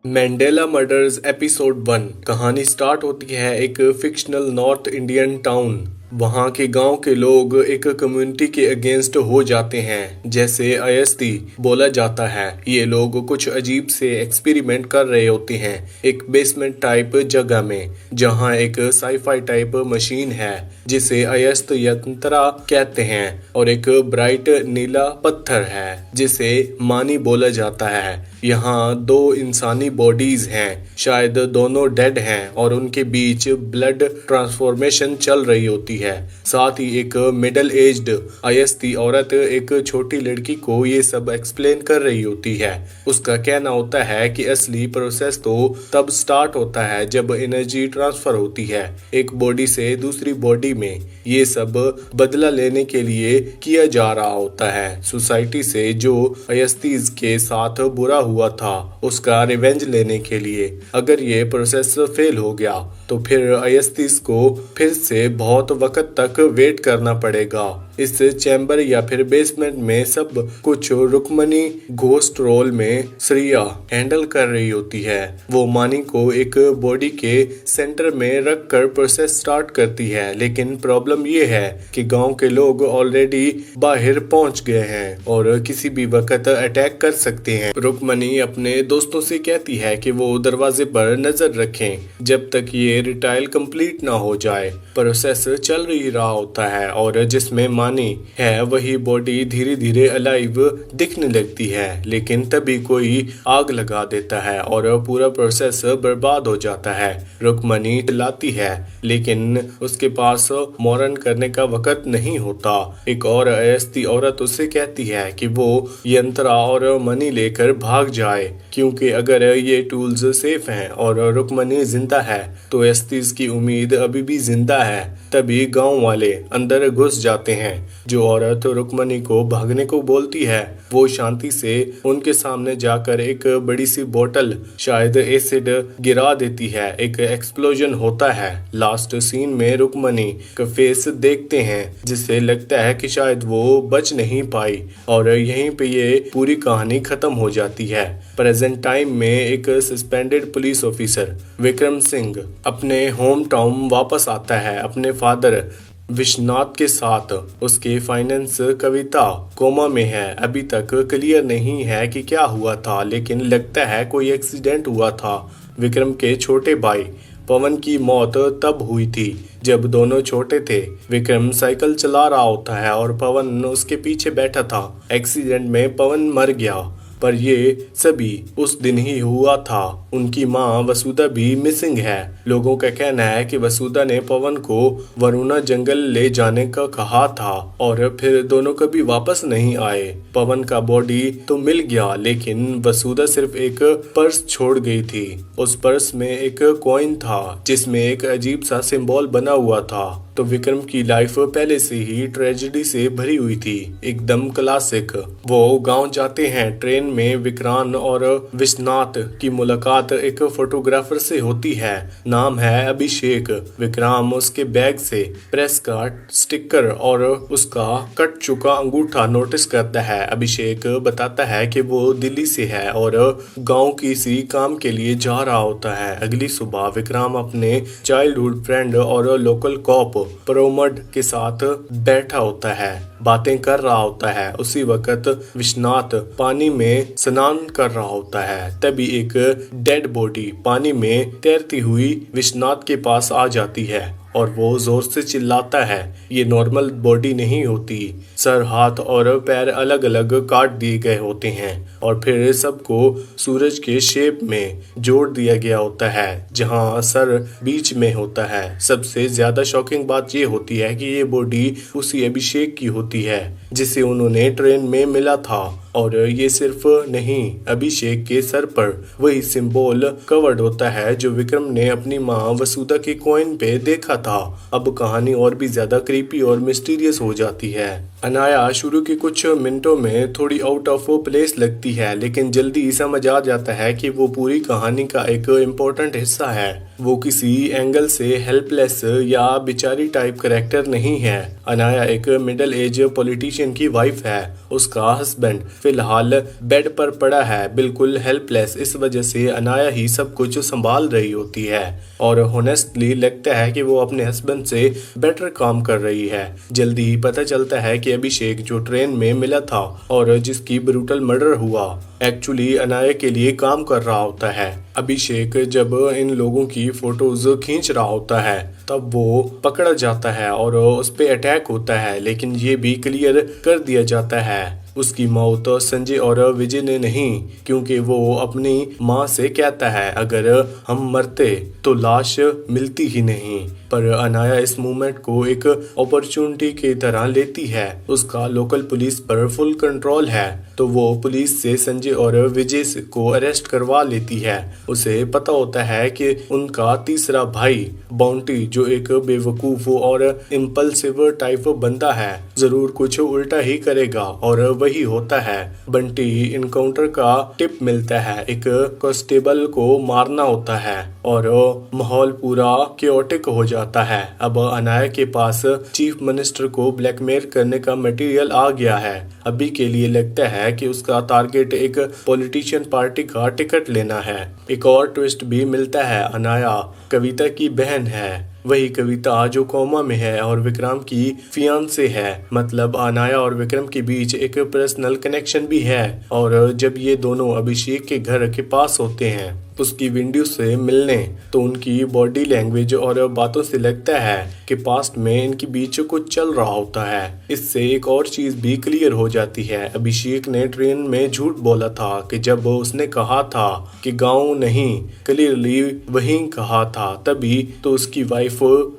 Mandala murders episode 1। कहानी start होती है एक फिक्शनल नॉर्थ इंडियन टाउन। वहाँ के गांव के लोग एक कम्युनिटी के अगेंस्ट हो जाते हैं, जैसे अयस्ती बोला जाता है। ये लोग कुछ अजीब से एक्सपेरिमेंट कर रहे होते हैं एक बेसमेंट टाइप जगह में, जहाँ एक साईफाई टाइप मशीन है जिसे अयस्त यंत्रा कहते हैं, और एक ब्राइट नीला पत्थर है जिसे मानी बोला जाता है। यहाँ दो इंसानी बॉडीज हैं, शायद दोनों डेड हैं, और उनके बीच ब्लड ट्रांसफॉर्मेशन चल रही होती है। साथ ही एक मिडिल एज्ड अयस्ती औरत एक छोटी लड़की को ये सब एक्सप्लेन कर रही होती है। उसका कहना होता है कि असली प्रोसेस तो तब स्टार्ट होता है जब एनर्जी ट्रांसफर होती है एक बॉडी से दूसरी बॉडी में। ये सब बदला लेने के लिए किया जा रहा होता है। सोसाइटी से जो अयस्तीज के साथ बुरा हुआ था उसका रिवेंज लेने के लिए। अगर ये प्रोसेस फेल हो गया तो फिर अयस्तीस को फिर से बहुत वक्त तक वेट करना पड़ेगा। इस चैम्बर या फिर बेसमेंट में सब कुछ रुक्मणी घोस्ट रोल में श्रिया हैंडल कर रही होती है। वो मानी को एक बॉडी के सेंटर में रख कर प्रोसेस स्टार्ट करती है, लेकिन प्रॉब्लम ये है कि गांव के लोग ऑलरेडी बाहर पहुंच गए हैं और किसी भी वक्त अटैक कर सकते हैं। रुक्मणी अपने दोस्तों से कहती है कि वो दरवाजे पर नजर रखें जब तक ये रिटायल कंप्लीट ना हो जाए। प्रोसेस चल ही रहा होता है और जिसमें मानी है वही बॉडी धीरे धीरे अलाइव दिखने लगती है, लेकिन तभी कोई आग लगा देता है और पूरा प्रोसेस बर्बाद हो जाता है। रुक्मणी चिल्लाती है, लेकिन उसके पास मौरन करने का वक्त नहीं होता। एक और अयस्ती औरत उससे कहती है कि वो यंत्रा और मनी लेकर भाग जाए, क्योंकि अगर ये टूल्स सेफ हैं और रुक्मणी जिंदा है तो अयस्तीस की उम्मीद अभी भी जिंदा है। तभी गांव वाले अंदर घुस जाते हैं। जो औरत रुक्मणी को भागने को बोलती है वो शांति से उनके सामने जाकर एक बड़ी सी बोतल, शायद एसिड, गिरा देती है। एक एक्सप्लोजन होता है। लास्ट सीन में रुक्मणी का फेस देखते हैं जिससे लगता है कि शायद वो बच नहीं पाई, और यहीं पे ये पूरी कहानी खत्म हो जाती है। प्रेजेंट टाइम में एक suspended police officer Vikram Singh अपने होम टाउन वापस आता है अपने फादर विश्वनाथ के साथ। उसके फाइनेंस कविता कोमा में है। अभी तक क्लियर नहीं है कि क्या हुआ था, लेकिन लगता है कोई एक्सीडेंट हुआ था। विक्रम के छोटे भाई पवन की मौत तब हुई थी जब दोनों छोटे थे। विक्रम साइकिल चला रहा होता है और पवन उसके पीछे बैठा था। एक्सीडेंट में पवन मर गया, पर ये सभी उस दिन ही हुआ था। उनकी माँ वसुधा भी मिसिंग है। लोगों का कहना है कि वसुधा ने पवन को वरुणा जंगल ले जाने का कहा था और फिर दोनों कभी वापस नहीं आए। पवन का बॉडी तो मिल गया, लेकिन वसुधा सिर्फ एक पर्स छोड़ गई थी। उस पर्स में एक कॉइन था जिसमें एक अजीब सा सिंबल बना हुआ था। तो विक्रम की लाइफ पहले से ही ट्रेजेडी से भरी हुई थी, एकदम क्लासिक। वो गांव जाते हैं। ट्रेन में विक्रांत और विश्वनाथ की मुलाकात एक फोटोग्राफर से होती है। नाम है अभिषेक। विक्रम उसके बैग से प्रेस का स्टिकर और उसका कट चुका अंगूठा नोटिस करता है। अभिषेक बताता है कि वो दिल्ली से है और गांव किसी काम के लिए जा रहा होता है। अगली सुबह विक्रम अपने चाइल्डहुड फ्रेंड और लोकल कॉप प्रोमड के साथ बैठा होता है, बातें कर रहा होता है। उसी वक्त विश्वनाथ पानी में स्नान कर रहा होता है। तभी एक डेड बॉडी पानी में तैरती हुई विश्वनाथ के पास आ जाती है और वो जोर से चिल्लाता है। ये नॉर्मल बॉडी नहीं होती। सर, हाथ और पैर अलग अलग काट दिए गए होते हैं और फिर सबको सूरज के शेप में जोड़ दिया गया होता है, जहां सर बीच में होता है। सबसे ज्यादा शॉकिंग बात ये होती है कि ये बॉडी उसी अभिषेक की होती है जिसे उन्होंने ट्रेन में मिला था। और ये सिर्फ नहीं, अभिषेक के सर पर वही सिंबल कवर्ड होता है जो विक्रम ने अपनी माँ वसुधा के कॉइन पे देखा था। अब कहानी और भी ज्यादा क्रीपी और मिस्टीरियस हो जाती है। अनाया शुरू के कुछ मिनटों में थोड़ी आउट ऑफ प्लेस लगती है, लेकिन जल्दी समझ आ जाता है कि वो पूरी कहानी का एक इम्पोर्टेंट हिस्सा है। वो किसी एंगल से हेल्पलेस या बेचारी टाइप करेक्टर नहीं है। अनाया एक मिडिल एज पॉलिटिशियन की वाइफ है। उसका हस्बैंड फिलहाल बेड पर पड़ा है, बिल्कुल हेल्पलेस। इस वजह से अनाया ही सब कुछ संभाल रही होती है और होनेस्टली लगता है कि वो अपने हस्बैंड से बेटर काम कर रही है। जल्दी ही पता चलता है कि अभिषेक जो ट्रेन में मिला था और जिसकी ब्रूटल मर्डर हुआ, एक्चुअली अनाया के लिए काम कर रहा होता है। अभिषेक जब इन लोगों की फोटोज खींच रहा होता है तब वो पकड़ा जाता है और उस पे अटैक होता है, लेकिन ये भी क्लियर कर दिया जाता है उसकी मौत संजय और विजय ने नहीं, क्योंकि वो अपनी माँ से कहता है अगर हम मरते तो लाश मिलती ही नहीं। पर अनाया इस मूवमेंट को एक अपॉर्चुनिटी की तरह लेती है। उसका लोकल पुलिस पर फुल कंट्रोल है तो वो पुलिस से संजय और विजय को अरेस्ट करवा लेती है। उसे पता होता है कि उनका तीसरा भाई बाउंटी, जो एक बेवकूफ और इम्पल्सिव टाइप बंदा है, जरूर कुछ उल्टा ही करेगा और वही होता है। बंटी इनकाउंटर का टिप मिलता है, एक कांस्टेबल को मारना होता है और माहौल पूरा क्योटिक हो जाता है। अब अनाया के पास चीफ मिनिस्टर को ब्लैकमेल करने का मटेरियल आ गया है। अभी के लिए लगता है कि उसका टारगेट एक पॉलिटिशियन पार्टी का टिकट लेना है। एक और ट्विस्ट भी मिलता है, अनाया कविता की बहन है, वही कविता जो कोमा में है और विक्रम की फियांसे है। मतलब अनाया और विक्रम के बीच एक पर्सनल कनेक्शन भी है और जब ये दोनों अभिषेक के घर के पास होते हैं उसकी विंडो से मिलने तो उनकी बॉडी लैंग्वेज और बातों से लगता है कि पास्ट में इनके बीच कुछ चल रहा होता है। इससे एक और चीज भी क्लियर हो जाती है, अभिषेक ने ट्रेन में झूठ बोला था कि जब उसने कहा था कि गाँव नहीं, क्लियरली वहीं कहा था, तभी तो उसकी वाइफ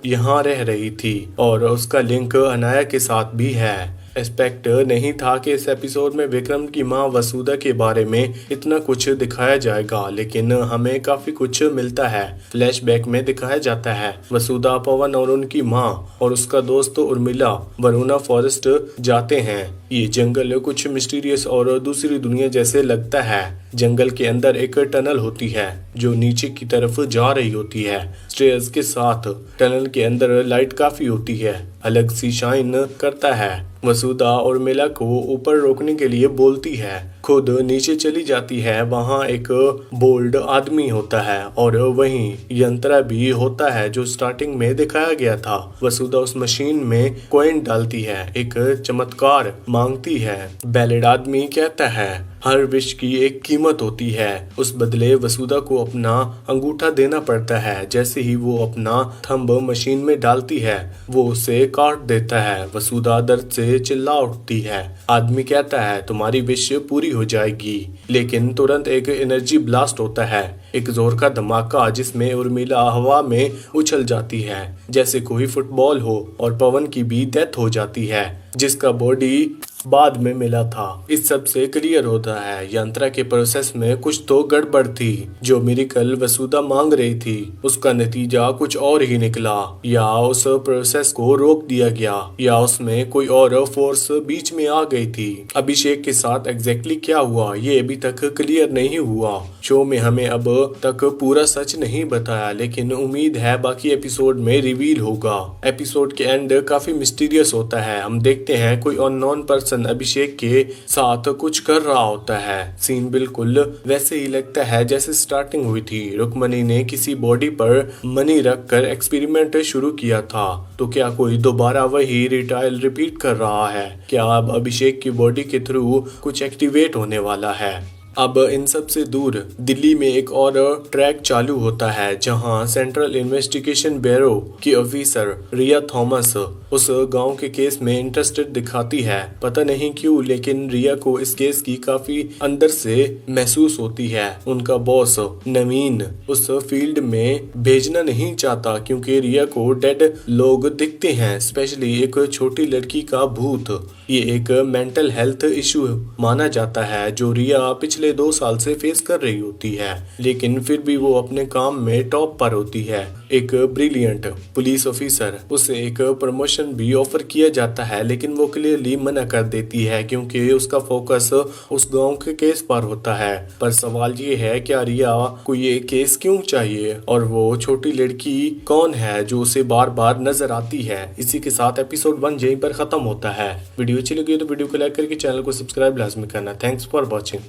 यहाँ रह रही थी और उसका लिंक अनाया के साथ भी है। एक्सपेक्ट नहीं था कि इस एपिसोड में विक्रम की मां वसुधा के बारे में इतना कुछ दिखाया जाएगा, लेकिन हमें काफी कुछ मिलता है। फ्लैशबैक में दिखाया जाता है वसुधा, पवन और उनकी मां और उसका दोस्त उर्मिला वरुणा फॉरेस्ट जाते हैं। ये जंगल कुछ मिस्टीरियस और दूसरी दुनिया जैसे लगता है। जंगल के अंदर एक टनल होती है जो नीचे की तरफ जा रही होती है। स्टेयर्स के साथ टनल के अंदर लाइट काफी होती है, अलग सी शाइन करता है। वसुधा और मेला को ऊपर रोकने के लिए बोलती है, खुद नीचे चली जाती है। वहाँ एक बोल्ड आदमी होता है और वहीं यंत्रा भी होता है जो स्टार्टिंग में दिखाया गया था। वसुधा उस मशीन में कॉइन डालती है, एक चमत्कार मांगती है। बैलेड आदमी कहता है हर विश की एक कीमत होती है। उस बदले वसुधा को अपना अंगूठा देना पड़ता है। जैसे ही वो अपना थंब मशीन में डालती है वो उसे काट देता है। वसुधा दर्द से चिल्ला उठती है। आदमी कहता है तुम्हारी विश पूरी हो जाएगी, लेकिन तुरंत एक एनर्जी ब्लास्ट होता है, एक जोर का धमाका जिसमें उर्मिला हवा में उछल जाती है जैसे कोई फुटबॉल हो और पवन की भी डेथ हो जाती है जिसका बॉडी बाद में मिला था। इस सब से क्लियर होता है यंत्रा के प्रोसेस में कुछ तो गड़बड़ थी। जो मिरेकल वसुधा मांग रही थी उसका नतीजा कुछ और ही निकला, या उस प्रोसेस को रोक दिया गया या उसमें कोई और फोर्स बीच में आ गई थी। अभिषेक के साथ एग्जैक्टली क्या हुआ ये अभी तक क्लियर नहीं हुआ। शो में हमें अब तक पूरा सच नहीं बताया, लेकिन उम्मीद है बाकी एपिसोड में रिवील होगा। एपिसोड के एंड काफी मिस्टीरियस होता है। हम देखते हैं कोई अननोन पर्सन अभिषेक के साथ कुछ कर रहा होता है। सीन बिल्कुल वैसे ही लगता है जैसे स्टार्टिंग हुई थी। रुक्मणी ने किसी बॉडी पर मनी रखकर एक्सपेरिमेंट शुरू किया था, तो क्या कोई दोबारा वही रिटायल रिपीट कर रहा है? क्या अब अभिषेक की बॉडी के थ्रू कुछ एक्टिवेट होने वाला है? अब इन सब से दूर दिल्ली में एक और ट्रैक चालू होता है जहां सेंट्रल इन्वेस्टिगेशन ब्यूरो की ऑफिसर रिया थॉमस उस गांव के केस में इंटरेस्टेड दिखाती है। पता नहीं क्यों, लेकिन रिया को इस केस की काफी अंदर से महसूस होती है। उनका बॉस नवीन उस फील्ड में भेजना नहीं चाहता क्योंकि रिया को डेड लोग दिखते हैं, स्पेशली एक छोटी लड़की का भूत। ये एक मेंटल हेल्थ इशू माना जाता है जो रिया पिछले 2 साल से फेस कर रही होती है, लेकिन फिर भी वो अपने काम में टॉप पर होती है। एक ब्रिलियंट पुलिस ऑफिसर। उसे एक प्रमोशन भी ऑफर किया जाता है, लेकिन वो क्लियरली मना कर देती है क्योंकि उसका फोकस उस गांव के केस पर होता है। पर सवाल ये है कि रिया को ये केस क्यों चाहिए और वो छोटी लड़की कौन है जो उसे बार बार नजर आती है। इसी के साथ एपिसोड 1 यहीं पर खत्म होता है। वीडियो अच्छी लगी तो वीडियो को लाइक करके चैनल को सब्सक्राइब लाजमी करना। Thanks for watching.